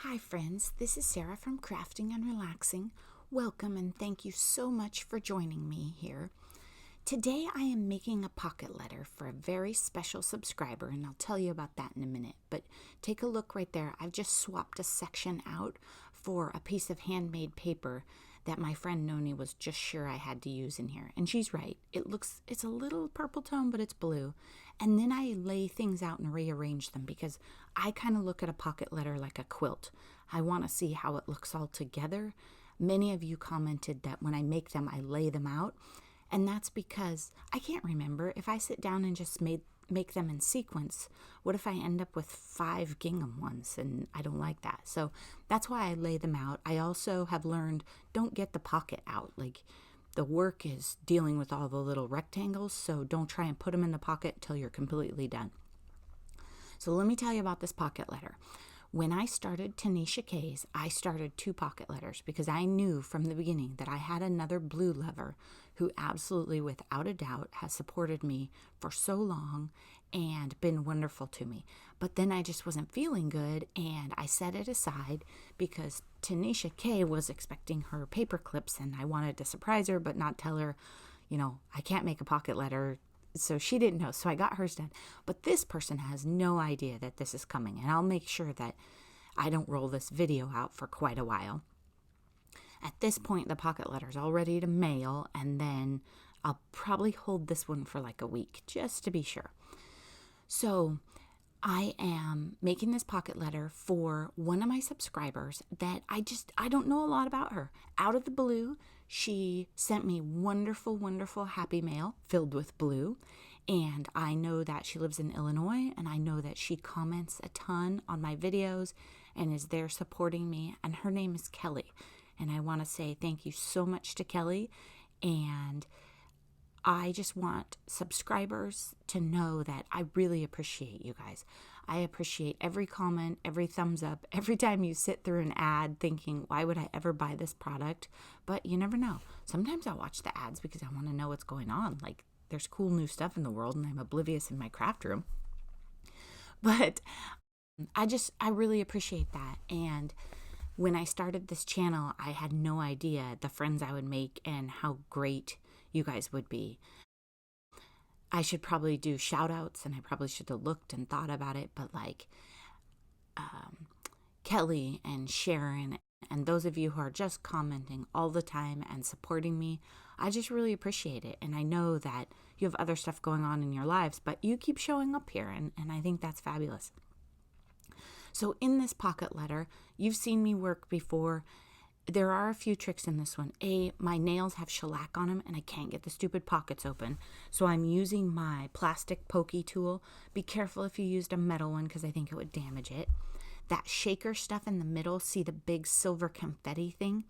Hi friends, this is Sarah from Crafting and Relaxing. Welcome and thank you so much for joining me here. Today I am making a pocket letter for a very special subscriber, and I'll tell you about that in a minute. But take a look right there. I've just swapped a section out for a piece of handmade paper that my friend Noni was just sure I had to use in here. And she's right. It's a little purple tone, but it's blue. And then I lay things out and rearrange them because I kind of look at a pocket letter like a quilt. I want to see how it looks all together. Many of you commented that when I make them, I lay them out. And that's because I can't remember if I sit down and just make them in sequence. What if I end up with 5 gingham ones? And I don't like that. So that's why I lay them out. I also have learned don't get the pocket out. Like the work is dealing with all the little rectangles. So don't try and put them in the pocket until you're completely done. So let me tell you about this pocket letter. When I started Tanisha K's, I started 2 pocket letters because I knew from the beginning that I had another blue lover who absolutely, without a doubt, has supported me for so long and been wonderful to me. But then I just wasn't feeling good and I set it aside because Tanisha K was expecting her paper clips and I wanted to surprise her but not tell her, I can't make a pocket letter. So she didn't know, so I got hers done. But this person has no idea that this is coming, and I'll make sure that I don't roll this video out for quite a while. At this point, the pocket letter is all ready to mail, and then I'll probably hold this one for like a week, just to be sure. So I am making this pocket letter for one of my subscribers that I don't know a lot about her. Out of the blue, she sent me wonderful, wonderful happy mail filled with blue. And I know that she lives in Illinois, and I know that she comments a ton on my videos and is there supporting me. And her name is Kelly. And I want to say thank you so much to Kelly. And I just want subscribers to know that I really appreciate you guys. I appreciate every comment, every thumbs up, every time you sit through an ad thinking, why would I ever buy this product? But you never know. Sometimes I watch the ads because I want to know what's going on. Like there's cool new stuff in the world and I'm oblivious in my craft room. But I really appreciate that. And when I started this channel, I had no idea the friends I would make and how great you guys would be. I should probably do shout outs and I probably should have looked and thought about it, but like Kelly and Sharon and those of you who are just commenting all the time and supporting me, I just really appreciate it. And I know that you have other stuff going on in your lives, but you keep showing up here and I think that's fabulous. So in this pocket letter, you've seen me work before. There are a few tricks in this one. My nails have shellac on them and I can't get the stupid pockets open. So I'm using my plastic pokey tool. Be careful if you used a metal one because I think it would damage it. That shaker stuff in the middle, see the big silver confetti thing?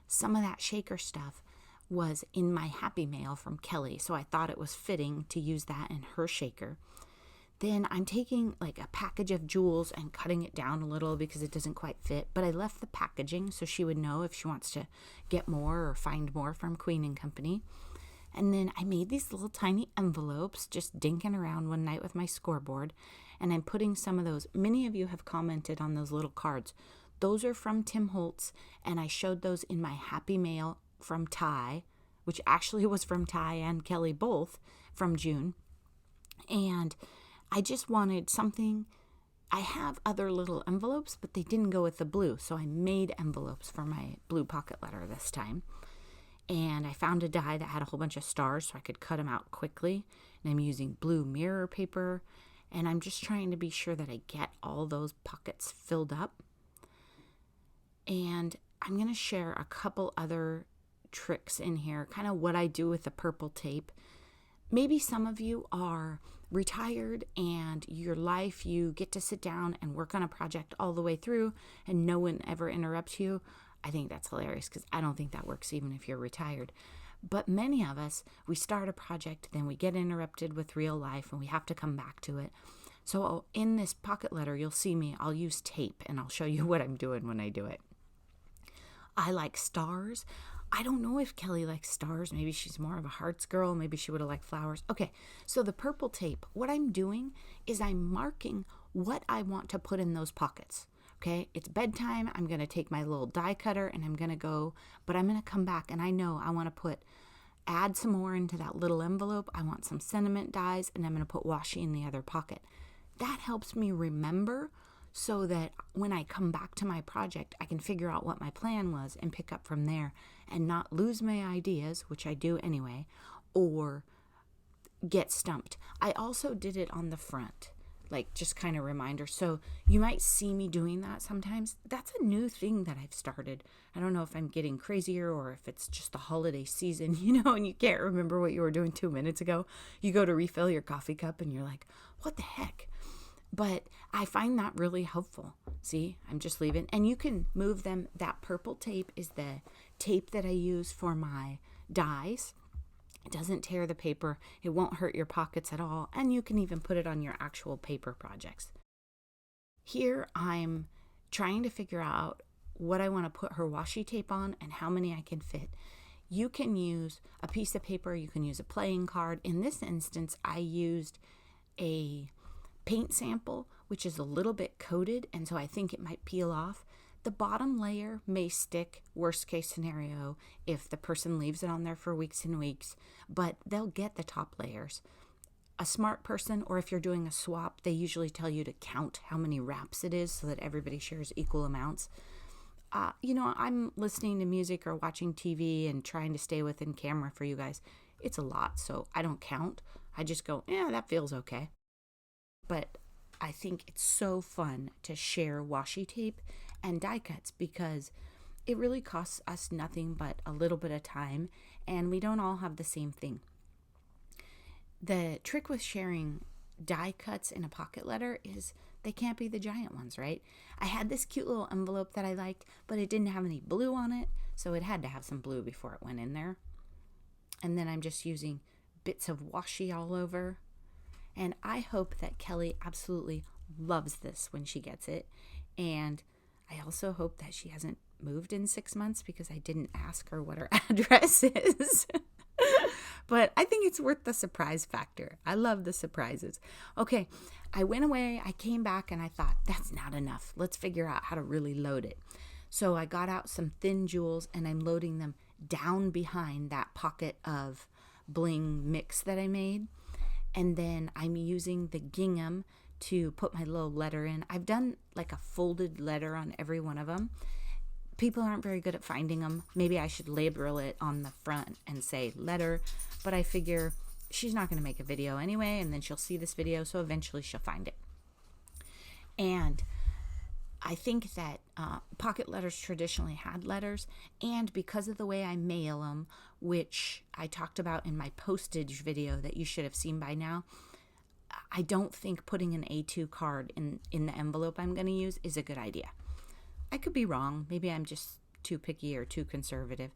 Some of that shaker stuff was in my Happy Mail from Kelly. So I thought it was fitting to use that in her shaker. Then I'm taking like a package of jewels and cutting it down a little because it doesn't quite fit. But I left the packaging so she would know if she wants to get more or find more from Queen & Company. And then I made these little tiny envelopes just dinking around one night with my scoreboard. And I'm putting some of those. Many of you have commented on those little cards. Those are from Tim Holtz. And I showed those in my Happy Mail from Ty, which actually was from Ty and Kelly both from June. And I just wanted something. I have other little envelopes, but they didn't go with the blue. So I made envelopes for my blue pocket letter this time. And I found a die that had a whole bunch of stars so I could cut them out quickly. And I'm using blue mirror paper. And I'm just trying to be sure that I get all those pockets filled up. And I'm going to share a couple other tricks in here, kind of what I do with the purple tape. Maybe some of you are retired and your life, you get to sit down and work on a project all the way through and no one ever interrupts you. I think that's hilarious because I don't think that works even if you're retired. But many of us, we start a project, then we get interrupted with real life and we have to come back to it. So in this pocket letter, you'll see me, I'll use tape and I'll show you what I'm doing when I do it. I like stars. I don't know if Kelly likes stars. Maybe she's more of a hearts girl. Maybe she would have liked flowers. Okay, so the purple tape, what I'm doing is I'm marking what I want to put in those pockets. Okay, it's bedtime. I'm going to take my little die cutter and I'm going to go, but I'm going to come back and I know I want to add some more into that little envelope. I want some sentiment dies and I'm going to put washi in the other pocket. That helps me remember so that when I come back to my project, I can figure out what my plan was and pick up from there and not lose my ideas, which I do anyway, or get stumped. I also did it on the front, like just kind of reminder. So you might see me doing that sometimes. That's a new thing that I've started. I don't know if I'm getting crazier or if it's just the holiday season, and you can't remember what you were doing 2 minutes ago. You go to refill your coffee cup and you're like, what the heck? But I find that really helpful. See, I'm just leaving. And you can move them. That purple tape is the tape that I use for my dies. It doesn't tear the paper. It won't hurt your pockets at all. And you can even put it on your actual paper projects. Here I'm trying to figure out what I want to put her washi tape on and how many I can fit. You can use a piece of paper. You can use a playing card. In this instance, I used a paint sample, which is a little bit coated, and so I think it might peel off. The bottom layer may stick, worst case scenario, if the person leaves it on there for weeks and weeks, but they'll get the top layers. A smart person, or if you're doing a swap, they usually tell you to count how many wraps it is so that everybody shares equal amounts. I'm listening to music or watching TV and trying to stay within camera for you guys. It's a lot, so I don't count. I just go, that feels okay. But I think it's so fun to share washi tape and die cuts because it really costs us nothing but a little bit of time, and we don't all have the same thing. The trick with sharing die cuts in a pocket letter is they can't be the giant ones, right? I had this cute little envelope that I liked, but it didn't have any blue on it, so it had to have some blue before it went in there. And then I'm just using bits of washi all over. And I hope that Kelly absolutely loves this when she gets it. And I also hope that she hasn't moved in 6 months because I didn't ask her what her address is. But I think it's worth the surprise factor. I love the surprises. Okay, I went away, I came back, and I thought, that's not enough. Let's figure out how to really load it. So I got out some thin jewels, and I'm loading them down behind that pocket of bling mix that I made. And then I'm using the gingham to put my little letter in. I've done like a folded letter on every one of them. People aren't very good at finding them. Maybe I should label it on the front and say letter, but I figure she's not going to make a video anyway, and then she'll see this video, so eventually she'll find it. And I think that pocket letters traditionally had letters, and because of the way I mail them, which I talked about in my postage video that you should have seen by now, I don't think putting an A2 card in the envelope I'm going to use is a good idea. I could be wrong. Maybe I'm just too picky or too conservative.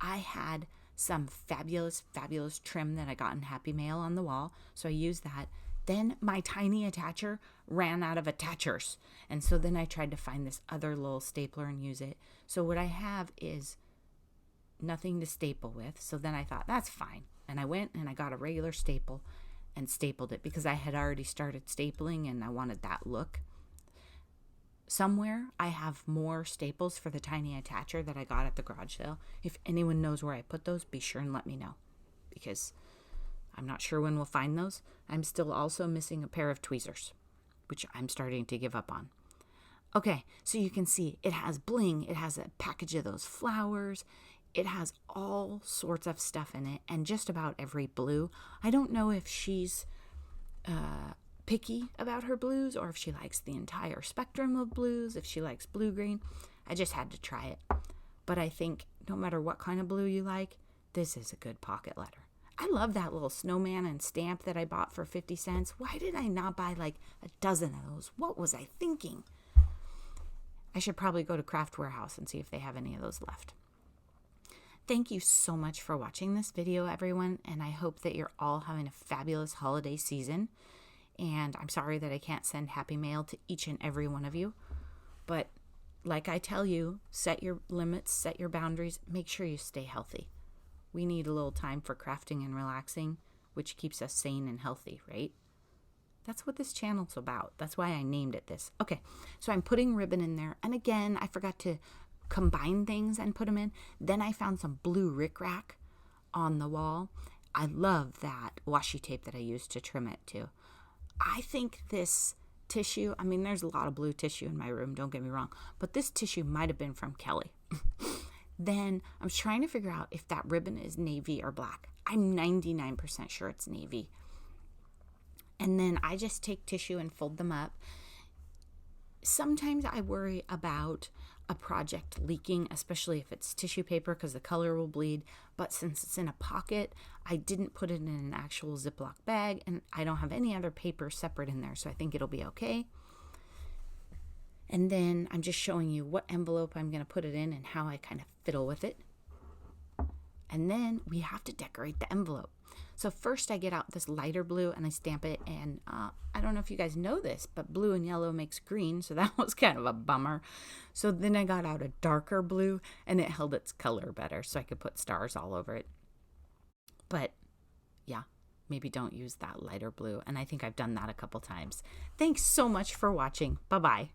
I had some fabulous, fabulous trim that I got in Happy Mail on the wall, so I used that. Then my tiny attacher ran out of attachers, and so then I tried to find this other little stapler and use it. So what I have is nothing to staple with, so then I thought, that's fine. And I went and I got a regular staple and stapled it because I had already started stapling and I wanted that look. Somewhere I have more staples for the tiny attacher that I got at the garage sale. If anyone knows where I put those, be sure and let me know, because I'm not sure when we'll find those. I'm still also missing a pair of tweezers, which I'm starting to give up on. Okay, so you can see it has bling. It has a package of those flowers. It has all sorts of stuff in it, and just about every blue. I don't know if she's picky about her blues or if she likes the entire spectrum of blues, if she likes blue-green. I just had to try it. But I think no matter what kind of blue you like, this is a good pocket letter. I love that little snowman and stamp that I bought for 50 cents. Why did I not buy like a dozen of those? What was I thinking? I should probably go to Craft Warehouse and see if they have any of those left. Thank you so much for watching this video, everyone, and I hope that you're all having a fabulous holiday season. And I'm sorry that I can't send Happy Mail to each and every one of you. But like I tell you, set your limits, set your boundaries, make sure you stay healthy. We need a little time for crafting and relaxing, which keeps us sane and healthy, right? That's what this channel's about. That's why I named it this. Okay, so I'm putting ribbon in there. And again, I forgot to combine things and put them in. Then I found some blue rickrack on the wall. I love that washi tape that I used to trim it too. I think this tissue, I mean, there's a lot of blue tissue in my room, don't get me wrong, but this tissue might have been from Kelly. Then I'm trying to figure out if that ribbon is navy or black. I'm 99% sure it's navy. And then I just take tissue and fold them up. Sometimes I worry about a project leaking, especially if it's tissue paper, because the color will bleed. But since it's in a pocket, I didn't put it in an actual Ziploc bag, and I don't have any other paper separate in there, so I think it'll be okay. And then I'm just showing you what envelope I'm going to put it in and how I kind of fiddle with it. And then we have to decorate the envelope. So first I get out this lighter blue and I stamp it. And I don't know if you guys know this, but blue and yellow makes green. So that was kind of a bummer. So then I got out a darker blue and it held its color better. So I could put stars all over it. But yeah, maybe don't use that lighter blue. And I think I've done that a couple times. Thanks so much for watching. Bye-bye.